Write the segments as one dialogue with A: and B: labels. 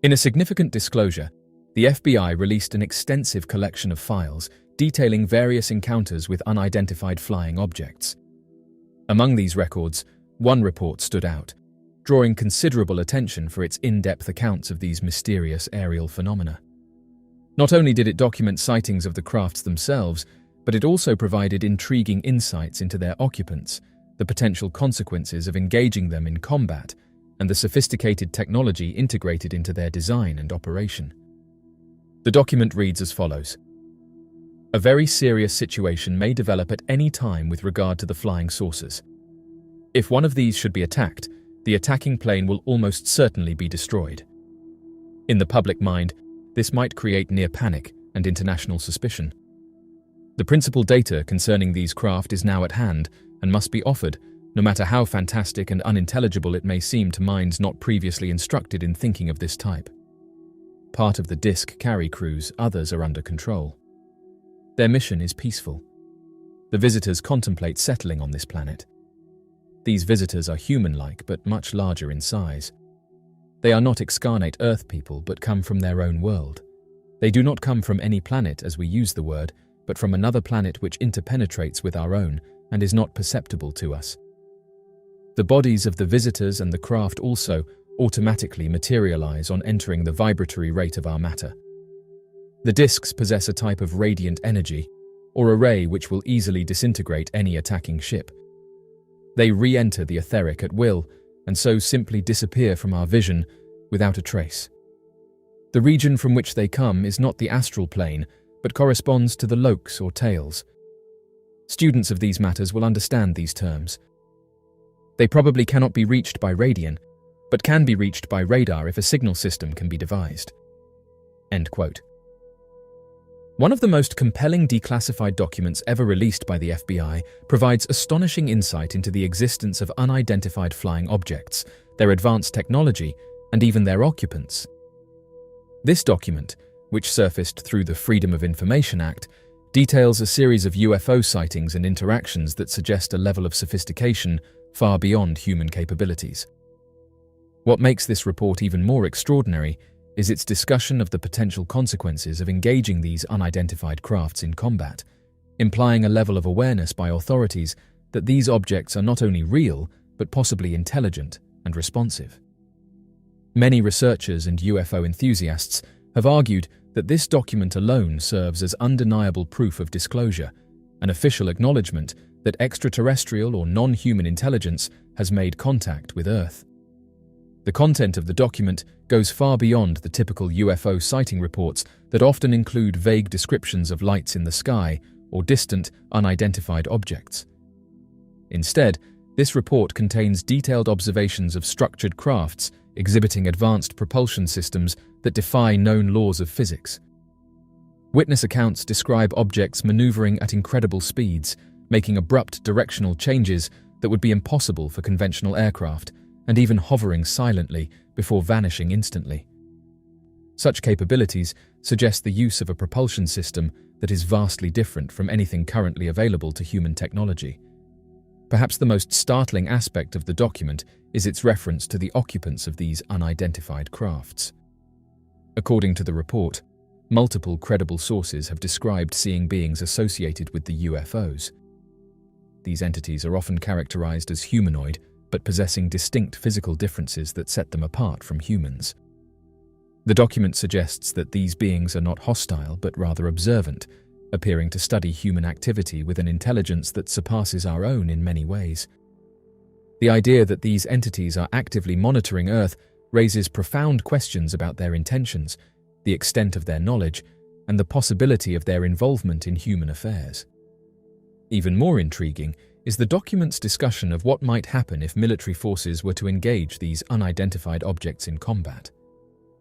A: In a significant disclosure, the FBI released an extensive collection of files detailing various encounters with unidentified flying objects. Among these records, one report stood out, drawing considerable attention for its in-depth accounts of these mysterious aerial phenomena. Not only did it document sightings of the crafts themselves, but it also provided intriguing insights into their occupants, the potential consequences of engaging them in combat, and the sophisticated technology integrated into their design and operation. The document reads as follows. A very serious situation may develop at any time with regard to the flying saucers. If one of these should be attacked, the attacking plane will almost certainly be destroyed. In the public mind, this might create near panic and international suspicion. The principal data concerning these craft is now at hand and must be offered, no matter how fantastic and unintelligible it may seem to minds not previously instructed in thinking of this type. Part of the disk carry crews, others are under control. Their mission is peaceful. The visitors contemplate settling on this planet. These visitors are human-like but much larger in size. They are not excarnate Earth people but come from their own world. They do not come from any planet as we use the word, but from another planet which interpenetrates with our own and is not perceptible to us. The bodies of the visitors and the craft also automatically materialize on entering the vibratory rate of our matter. The disks possess a type of radiant energy, or a ray which will easily disintegrate any attacking ship. They re-enter the etheric at will, and so simply disappear from our vision without a trace. The region from which they come is not the astral plane, but corresponds to the lokes or tails. Students of these matters will understand these terms. They probably cannot be reached by radian, but can be reached by radar if a signal system can be devised. End quote. One of the most compelling declassified documents ever released by the FBI provides astonishing insight into the existence of unidentified flying objects, their advanced technology, and even their occupants. This document, which surfaced through the Freedom of Information Act, details a series of UFO sightings and interactions that suggest a level of sophistication far beyond human capabilities. What makes this report even more extraordinary is its discussion of the potential consequences of engaging these unidentified crafts in combat, implying a level of awareness by authorities that these objects are not only real, but possibly intelligent and responsive. Many researchers and UFO enthusiasts have argued that this document alone serves as undeniable proof of disclosure, an official acknowledgement that extraterrestrial or non-human intelligence has made contact with Earth. The content of the document goes far beyond the typical UFO sighting reports that often include vague descriptions of lights in the sky or distant, unidentified objects. Instead, this report contains detailed observations of structured crafts exhibiting advanced propulsion systems that defy known laws of physics. Witness accounts describe objects maneuvering at incredible speeds, making abrupt directional changes that would be impossible for conventional aircraft, and even hovering silently before vanishing instantly. Such capabilities suggest the use of a propulsion system that is vastly different from anything currently available to human technology. Perhaps the most startling aspect of the document is its reference to the occupants of these unidentified crafts. According to the report, multiple credible sources have described seeing beings associated with the UFOs. These entities are often characterized as humanoid, but possessing distinct physical differences that set them apart from humans. The document suggests that these beings are not hostile but rather observant, appearing to study human activity with an intelligence that surpasses our own in many ways. The idea that these entities are actively monitoring Earth raises profound questions about their intentions, the extent of their knowledge, and the possibility of their involvement in human affairs. Even more intriguing is the document's discussion of what might happen if military forces were to engage these unidentified objects in combat.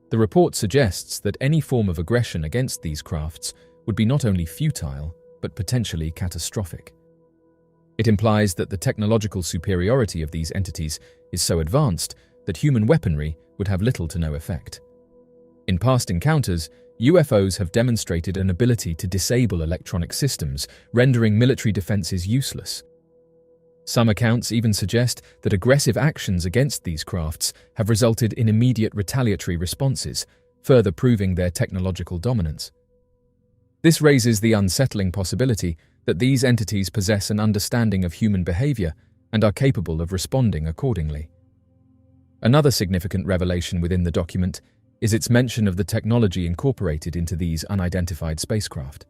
A: The report suggests that any form of aggression against these crafts would be not only futile, but potentially catastrophic. It implies that the technological superiority of these entities is so advanced that human weaponry would have little to no effect. In past encounters, UFOs have demonstrated an ability to disable electronic systems, rendering military defenses useless. Some accounts even suggest that aggressive actions against these crafts have resulted in immediate retaliatory responses, further proving their technological dominance. This raises the unsettling possibility that these entities possess an understanding of human behavior and are capable of responding accordingly. Another significant revelation within the document is its mention of the technology incorporated into these unidentified spacecraft.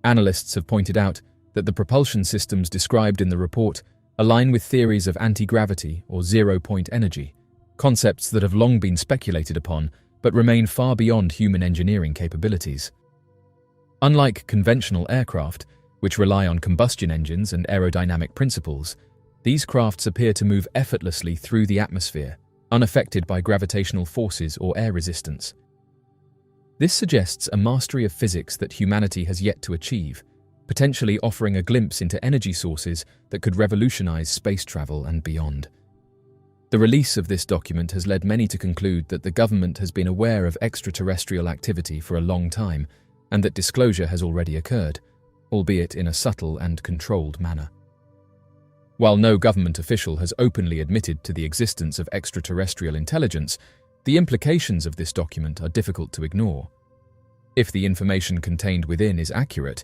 A: Analysts have pointed out that the propulsion systems described in the report align with theories of anti-gravity or zero-point energy, concepts that have long been speculated upon but remain far beyond human engineering capabilities. Unlike conventional aircraft, which rely on combustion engines and aerodynamic principles, these crafts appear to move effortlessly through the atmosphere, unaffected by gravitational forces or air resistance. This suggests a mastery of physics that humanity has yet to achieve, potentially offering a glimpse into energy sources that could revolutionize space travel and beyond. The release of this document has led many to conclude that the government has been aware of extraterrestrial activity for a long time, and that disclosure has already occurred, albeit in a subtle and controlled manner. While no government official has openly admitted to the existence of extraterrestrial intelligence, the implications of this document are difficult to ignore. If the information contained within is accurate,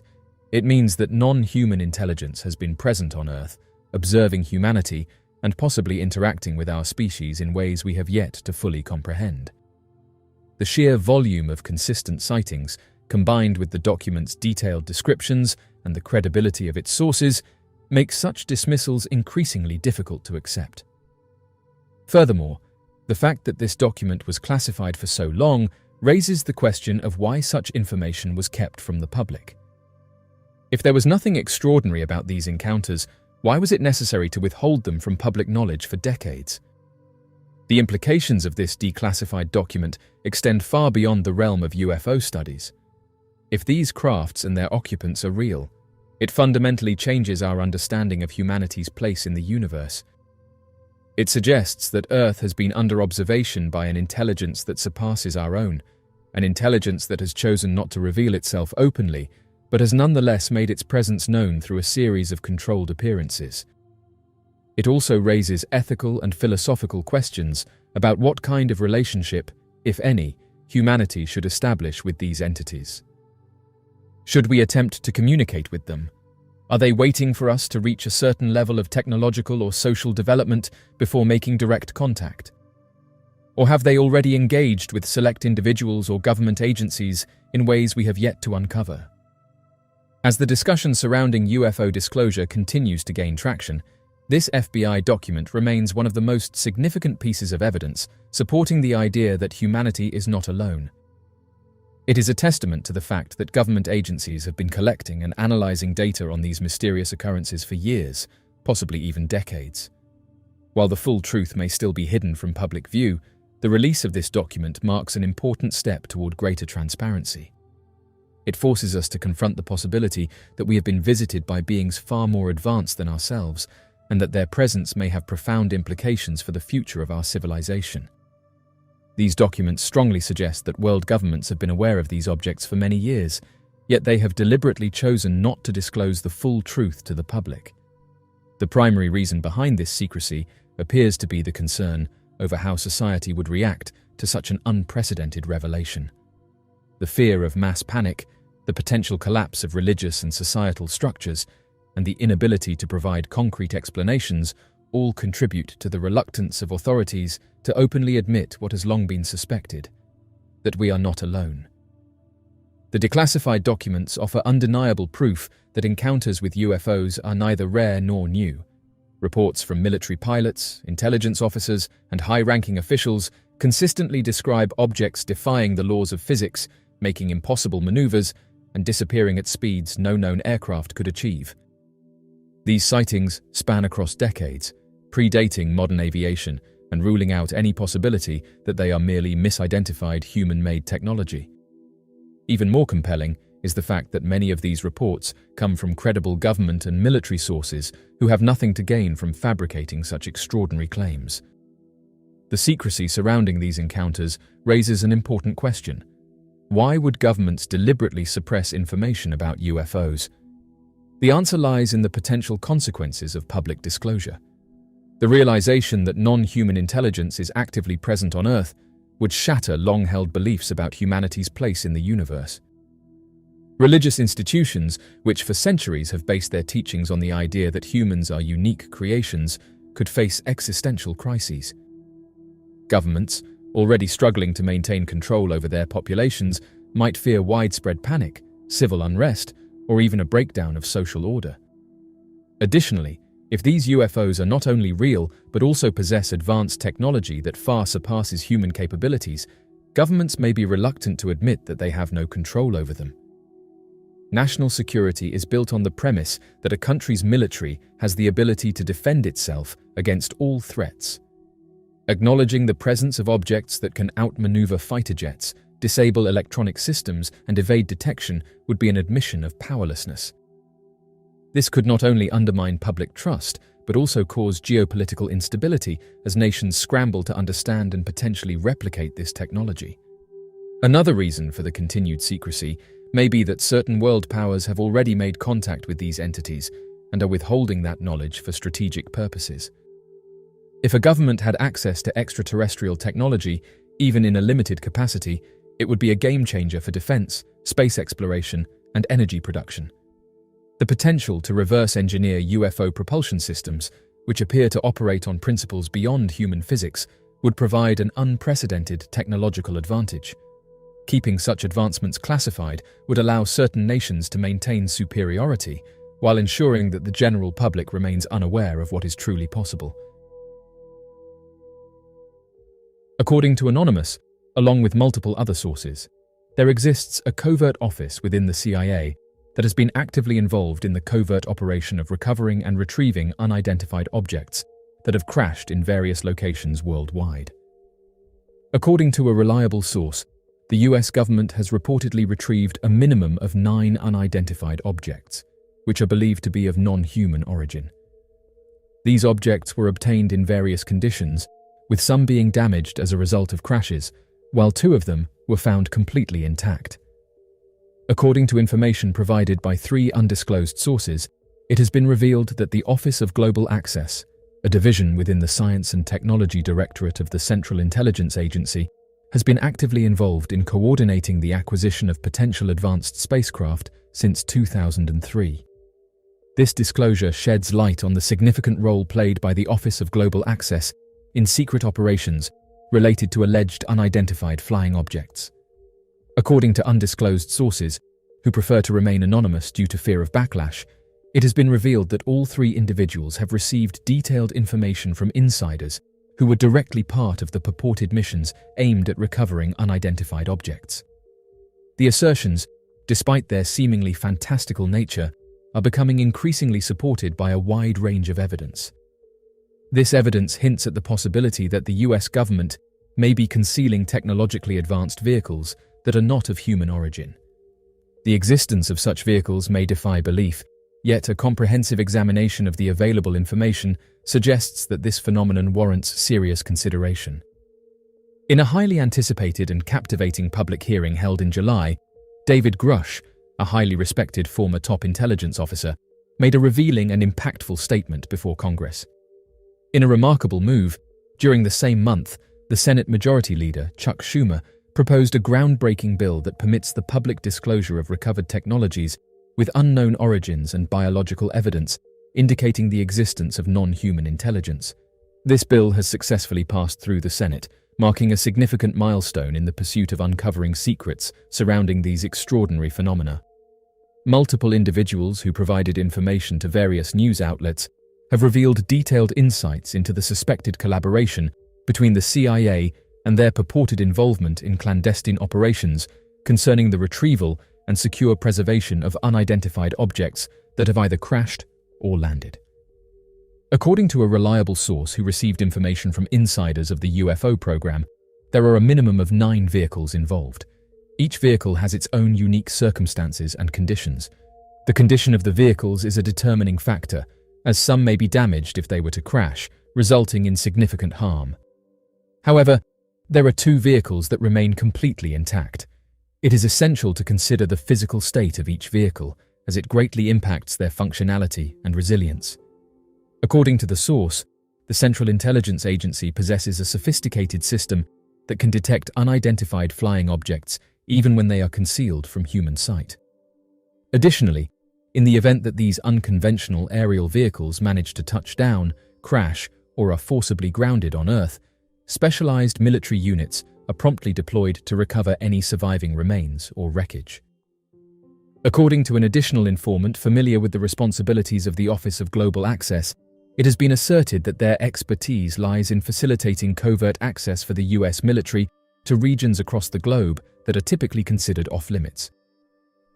A: it means that non-human intelligence has been present on Earth, observing humanity and possibly interacting with our species in ways we have yet to fully comprehend. The sheer volume of consistent sightings, combined with the document's detailed descriptions and the credibility of its sources, makes such dismissals increasingly difficult to accept. Furthermore, the fact that this document was classified for so long raises the question of why such information was kept from the public. If there was nothing extraordinary about these encounters, why was it necessary to withhold them from public knowledge for decades? The implications of this declassified document extend far beyond the realm of UFO studies. If these crafts and their occupants are real, it fundamentally changes our understanding of humanity's place in the universe. It suggests that Earth has been under observation by an intelligence that surpasses our own, an intelligence that has chosen not to reveal itself openly, but has nonetheless made its presence known through a series of controlled appearances. It also raises ethical and philosophical questions about what kind of relationship, if any, humanity should establish with these entities. Should we attempt to communicate with them? Are they waiting for us to reach a certain level of technological or social development before making direct contact? Or have they already engaged with select individuals or government agencies in ways we have yet to uncover? As the discussion surrounding UFO disclosure continues to gain traction, this FBI document remains one of the most significant pieces of evidence supporting the idea that humanity is not alone. It is a testament to the fact that government agencies have been collecting and analyzing data on these mysterious occurrences for years, possibly even decades. While the full truth may still be hidden from public view, the release of this document marks an important step toward greater transparency. It forces us to confront the possibility that we have been visited by beings far more advanced than ourselves, and that their presence may have profound implications for the future of our civilization. These documents strongly suggest that world governments have been aware of these objects for many years, yet they have deliberately chosen not to disclose the full truth to the public. The primary reason behind this secrecy appears to be the concern over how society would react to such an unprecedented revelation. The fear of mass panic, the potential collapse of religious and societal structures, and the inability to provide concrete explanations all contribute to the reluctance of authorities to openly admit what has long been suspected, that we are not alone. The declassified documents offer undeniable proof that encounters with UFOs are neither rare nor new. Reports from military pilots, intelligence officers, and high-ranking officials consistently describe objects defying the laws of physics, making impossible maneuvers, and disappearing at speeds no known aircraft could achieve. These sightings span across decades, predating modern aviation and ruling out any possibility that they are merely misidentified human-made technology. Even more compelling is the fact that many of these reports come from credible government and military sources who have nothing to gain from fabricating such extraordinary claims. The secrecy surrounding these encounters raises an important question. Why would governments deliberately suppress information about UFOs? The answer lies in the potential consequences of public disclosure. The realization that non-human intelligence is actively present on Earth would shatter long-held beliefs about humanity's place in the universe. Religious institutions, which for centuries have based their teachings on the idea that humans are unique creations, could face existential crises. Governments, already struggling to maintain control over their populations, might fear widespread panic, civil unrest, or even a breakdown of social order. Additionally, if these UFOs are not only real but also possess advanced technology that far surpasses human capabilities, governments may be reluctant to admit that they have no control over them. National security is built on the premise that a country's military has the ability to defend itself against all threats. Acknowledging the presence of objects that can outmaneuver fighter jets, disable electronic systems, and evade detection would be an admission of powerlessness. This could not only undermine public trust, but also cause geopolitical instability as nations scramble to understand and potentially replicate this technology. Another reason for the continued secrecy may be that certain world powers have already made contact with these entities and are withholding that knowledge for strategic purposes. If a government had access to extraterrestrial technology, even in a limited capacity, it would be a game-changer for defense, space exploration, and energy production. The potential to reverse-engineer UFO propulsion systems, which appear to operate on principles beyond human physics, would provide an unprecedented technological advantage. Keeping such advancements classified would allow certain nations to maintain superiority, while ensuring that the general public remains unaware of what is truly possible. According to Anonymous, along with multiple other sources, there exists a covert office within the CIA that has been actively involved in the covert operation of recovering and retrieving unidentified objects that have crashed in various locations worldwide. According to a reliable source, the US government has reportedly retrieved a minimum of 9 unidentified objects, which are believed to be of non-human origin. These objects were obtained in various conditions, with some being damaged as a result of crashes, while 2 of them were found completely intact. According to information provided by 3 undisclosed sources, it has been revealed that the Office of Global Access, a division within the Science and Technology Directorate of the Central Intelligence Agency, has been actively involved in coordinating the acquisition of potential advanced spacecraft since 2003. This disclosure sheds light on the significant role played by the Office of Global Access in secret operations related to alleged unidentified flying objects. According to undisclosed sources, who prefer to remain anonymous due to fear of backlash, it has been revealed that all 3 individuals have received detailed information from insiders who were directly part of the purported missions aimed at recovering unidentified objects. The assertions, despite their seemingly fantastical nature, are becoming increasingly supported by a wide range of evidence. This evidence hints at the possibility that the US government may be concealing technologically advanced vehicles that are not of human origin. The existence of such vehicles may defy belief, yet a comprehensive examination of the available information suggests that this phenomenon warrants serious consideration. In a highly anticipated and captivating public hearing held in July, David Grush, a highly respected former top intelligence officer, made a revealing and impactful statement before Congress. In a remarkable move, during the same month, the Senate Majority Leader, Chuck Schumer, proposed a groundbreaking bill that permits the public disclosure of recovered technologies with unknown origins and biological evidence, indicating the existence of non-human intelligence. This bill has successfully passed through the Senate, marking a significant milestone in the pursuit of uncovering secrets surrounding these extraordinary phenomena. Multiple individuals who provided information to various news outlets have revealed detailed insights into the suspected collaboration between the CIA and their purported involvement in clandestine operations concerning the retrieval and secure preservation of unidentified objects that have either crashed or landed. According to a reliable source who received information from insiders of the UFO program, there are a minimum of 9 vehicles involved. Each vehicle has its own unique circumstances and conditions. The condition of the vehicles is a determining factor, as some may be damaged if they were to crash, resulting in significant harm. However, there are 2 vehicles that remain completely intact. It is essential to consider the physical state of each vehicle, as it greatly impacts their functionality and resilience. According to the source, the Central Intelligence Agency possesses a sophisticated system that can detect unidentified flying objects even when they are concealed from human sight. Additionally, in the event that these unconventional aerial vehicles manage to touch down, crash, or are forcibly grounded on Earth, specialized military units are promptly deployed to recover any surviving remains or wreckage. According to an additional informant familiar with the responsibilities of the Office of Global Access, it has been asserted that their expertise lies in facilitating covert access for the US military to regions across the globe that are typically considered off-limits.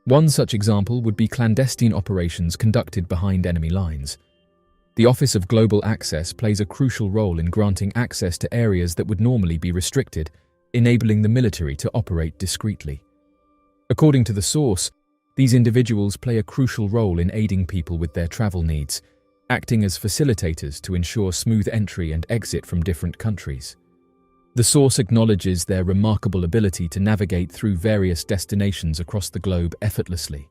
A: One such example would be clandestine operations conducted behind enemy lines. The Office of Global Access plays a crucial role in granting access to areas that would normally be restricted, enabling the military to operate discreetly. According to the source, these individuals play a crucial role in aiding people with their travel needs, acting as facilitators to ensure smooth entry and exit from different countries. The source acknowledges their remarkable ability to navigate through various destinations across the globe effortlessly.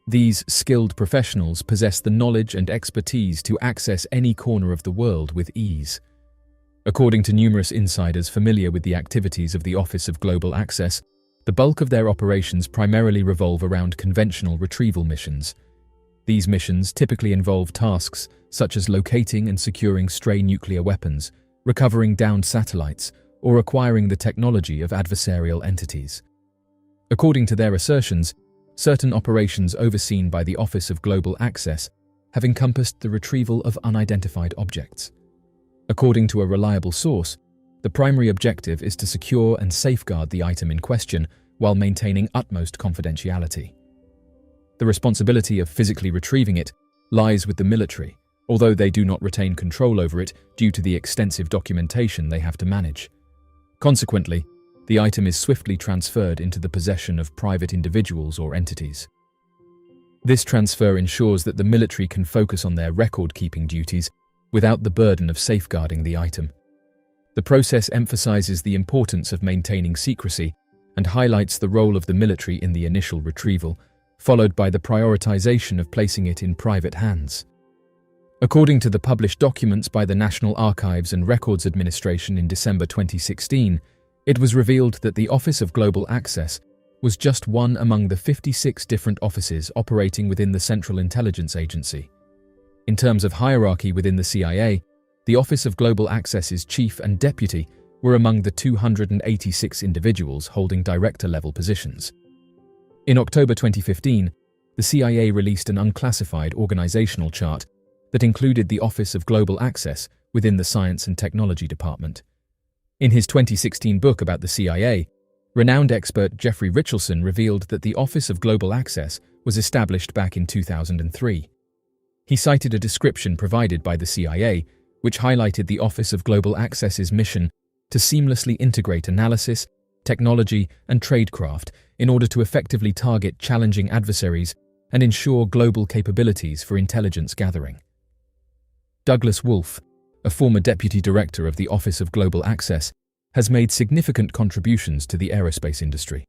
A: These skilled professionals possess the knowledge and expertise to access any corner of the world with ease. According to numerous insiders familiar with the activities of the Office of Global Access, the bulk of their operations primarily revolve around conventional retrieval missions. These missions typically involve tasks such as locating and securing stray nuclear weapons, recovering downed satellites, or acquiring the technology of adversarial entities. According to their assertions, certain operations overseen by the Office of Global Access have encompassed the retrieval of unidentified objects. According to a reliable source, the primary objective is to secure and safeguard the item in question while maintaining utmost confidentiality. The responsibility of physically retrieving it lies with the military, although they do not retain control over it due to the extensive documentation they have to manage. Consequently, the item is swiftly transferred into the possession of private individuals or entities. This transfer ensures that the military can focus on their record-keeping duties without the burden of safeguarding the item. The process emphasizes the importance of maintaining secrecy and highlights the role of the military in the initial retrieval, followed by the prioritization of placing it in private hands. According to the published documents by the National Archives and Records Administration in December 2016, it was revealed that the Office of Global Access was just one among the 56 different offices operating within the Central Intelligence Agency. In terms of hierarchy within the CIA, the Office of Global Access's chief and deputy were among the 286 individuals holding director-level positions. In October 2015, the CIA released an unclassified organizational chart that included the Office of Global Access within the Science and Technology Department. In his 2016 book about the CIA, renowned expert Jeffrey Richelson revealed that the Office of Global Access was established back in 2003. He cited a description provided by the CIA, which highlighted the Office of Global Access's mission to seamlessly integrate analysis, technology, and tradecraft in order to effectively target challenging adversaries and ensure global capabilities for intelligence gathering. Douglas Wolfe, a former deputy director of the Office of Global Access, has made significant contributions to the aerospace industry.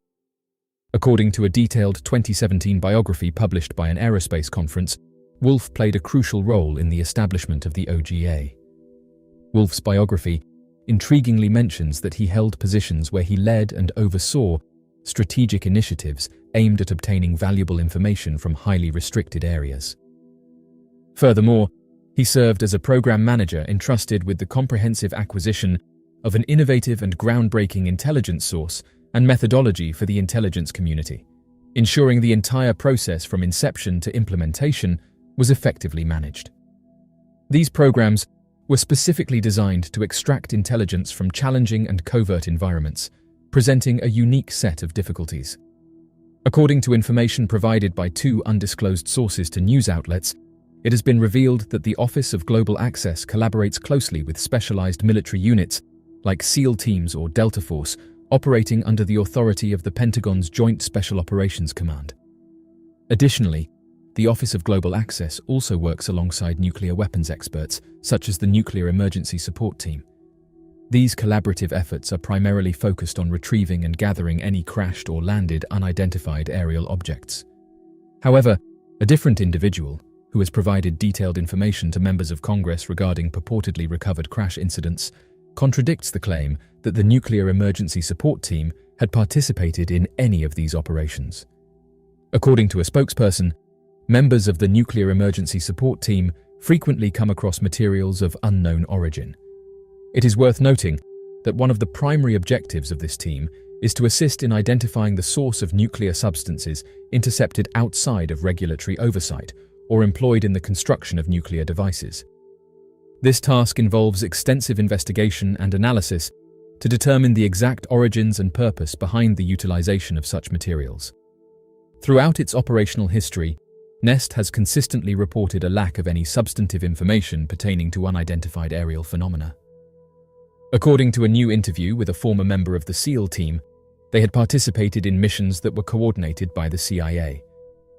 A: According to a detailed 2017 biography published by an aerospace conference, Wolfe played a crucial role in the establishment of the OGA. Wolfe's biography intriguingly mentions that he held positions where he led and oversaw strategic initiatives aimed at obtaining valuable information from highly restricted areas. Furthermore, he served as a program manager entrusted with the comprehensive acquisition of an innovative and groundbreaking intelligence source and methodology for the intelligence community, ensuring the entire process from inception to implementation was effectively managed. These programs were specifically designed to extract intelligence from challenging and covert environments, presenting a unique set of difficulties. According to information provided by two undisclosed sources to news outlets, it has been revealed that the Office of Global Access collaborates closely with specialized military units like SEAL teams or Delta Force, operating under the authority of the Pentagon's Joint Special Operations Command. Additionally, the Office of Global Access also works alongside nuclear weapons experts, such as the Nuclear Emergency Support Team. These collaborative efforts are primarily focused on retrieving and gathering any crashed or landed unidentified aerial objects. However, A different individual, who has provided detailed information to members of Congress regarding purportedly recovered crash incidents, contradicts the claim that the Nuclear Emergency Support Team had participated in any of these operations. According to a spokesperson, members of the Nuclear Emergency Support Team frequently come across materials of unknown origin. It is worth noting that one of the primary objectives of this team is to assist in identifying the source of nuclear substances intercepted outside of regulatory oversight or employed in the construction of nuclear devices. This task involves extensive investigation and analysis to determine the exact origins and purpose behind the utilization of such materials. Throughout its operational history, NEST has consistently reported a lack of any substantive information pertaining to unidentified aerial phenomena. According to a new interview with a former member of the SEAL team, they had participated in missions that were coordinated by the CIA.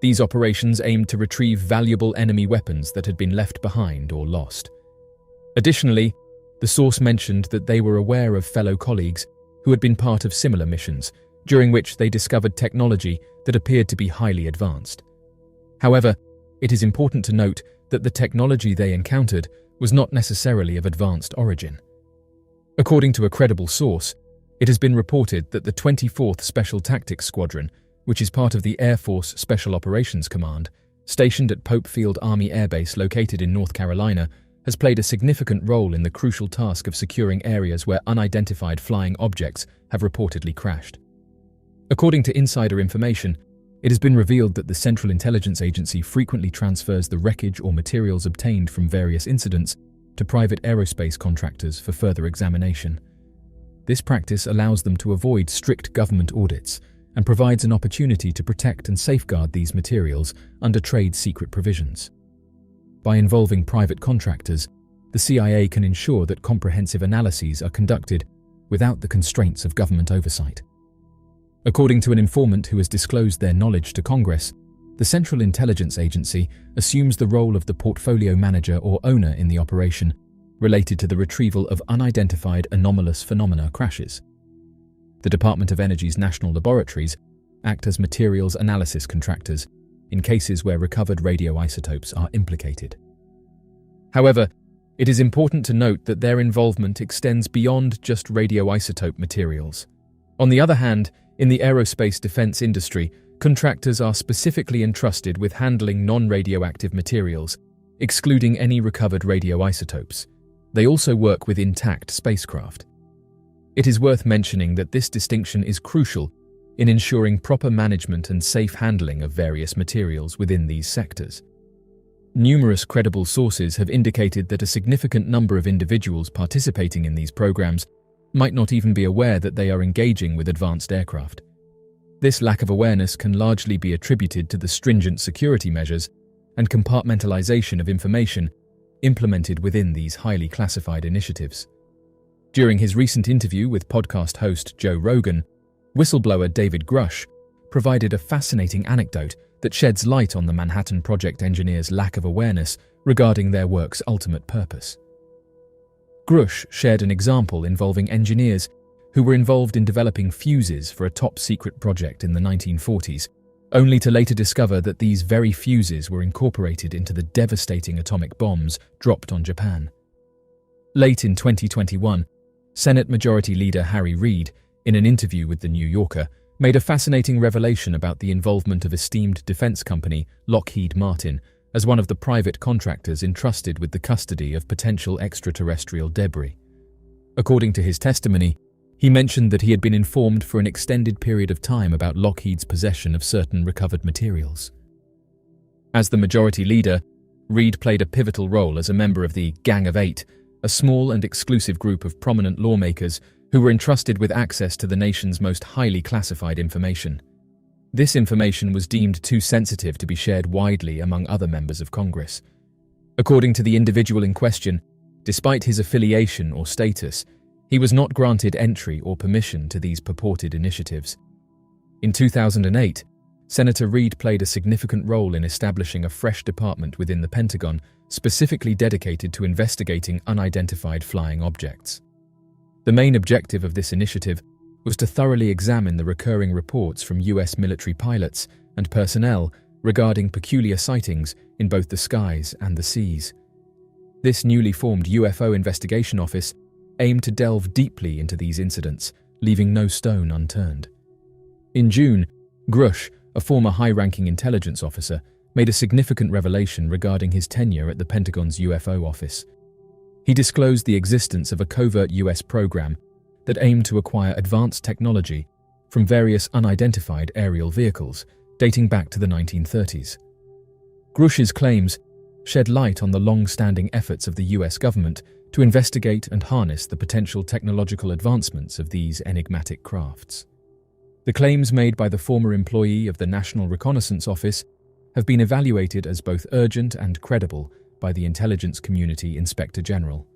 A: These operations aimed to retrieve valuable enemy weapons that had been left behind or lost. Additionally, the source mentioned that they were aware of fellow colleagues who had been part of similar missions, during which they discovered technology that appeared to be highly advanced. However, it is important to note that the technology they encountered was not necessarily of advanced origin. According to a credible source, it has been reported that the 24th Special Tactics Squadron, which is part of the Air Force Special Operations Command, stationed at Pope Field Army Air Base located in North Carolina, has played a significant role in the crucial task of securing areas where unidentified flying objects have reportedly crashed. According to insider information, it has been revealed that the Central Intelligence Agency frequently transfers the wreckage or materials obtained from various incidents to private aerospace contractors for further examination. This practice allows them to avoid strict government audits and provides an opportunity to protect and safeguard these materials under trade secret provisions. By involving private contractors, the CIA can ensure that comprehensive analyses are conducted without the constraints of government oversight. According to an informant who has disclosed their knowledge to Congress, the Central Intelligence Agency assumes the role of the portfolio manager or owner in the operation related to the retrieval of unidentified anomalous phenomena crashes. The Department of Energy's national laboratories act as materials analysis contractors in cases where recovered radioisotopes are implicated. However, it is important to note that their involvement extends beyond just radioisotope materials. On the other hand, in the aerospace defense industry, contractors are specifically entrusted with handling non-radioactive materials, excluding any recovered radioisotopes. They also work with intact spacecraft. It is worth mentioning that this distinction is crucial in ensuring proper management and safe handling of various materials within these sectors. Numerous credible sources have indicated that a significant number of individuals participating in these programs might not even be aware that they are engaging with advanced aircraft. This lack of awareness can largely be attributed to the stringent security measures and compartmentalization of information implemented within these highly classified initiatives. During his recent interview with podcast host Joe Rogan, whistleblower David Grush provided a fascinating anecdote that sheds light on the Manhattan Project engineers' lack of awareness regarding their work's ultimate purpose. Grush shared an example involving engineers who were involved in developing fuses for a top-secret project in the 1940s, only to later discover that these very fuses were incorporated into the devastating atomic bombs dropped on Japan. Late in 2021, Senate Majority Leader Harry Reid, in an interview with The New Yorker, made a fascinating revelation about the involvement of esteemed defense company Lockheed Martin as one of the private contractors entrusted with the custody of potential extraterrestrial debris. According to his testimony, he mentioned that he had been informed for an extended period of time about Lockheed's possession of certain recovered materials. As the majority leader, Reid played a pivotal role as a member of the Gang of Eight, a small and exclusive group of prominent lawmakers who were entrusted with access to the nation's most highly classified information. This information was deemed too sensitive to be shared widely among other members of Congress. According to the individual in question, despite his affiliation or status, he was not granted entry or permission to these purported initiatives. In 2008, Senator Reid played a significant role in establishing a fresh department within the Pentagon specifically dedicated to investigating unidentified flying objects. The main objective of this initiative was to thoroughly examine the recurring reports from U.S. military pilots and personnel regarding peculiar sightings in both the skies and the seas. This newly formed UFO investigation office aimed to delve deeply into these incidents, leaving no stone unturned. In June, Grush, a former high-ranking intelligence officer, made a significant revelation regarding his tenure at the Pentagon's UFO office. He disclosed the existence of a covert US program that aimed to acquire advanced technology from various unidentified aerial vehicles dating back to the 1930s. Grush's claims shed light on the long-standing efforts of the US government to investigate and harness the potential technological advancements of these enigmatic crafts. The claims made by the former employee of the National Reconnaissance Office have been evaluated as both urgent and credible by the Intelligence Community Inspector General.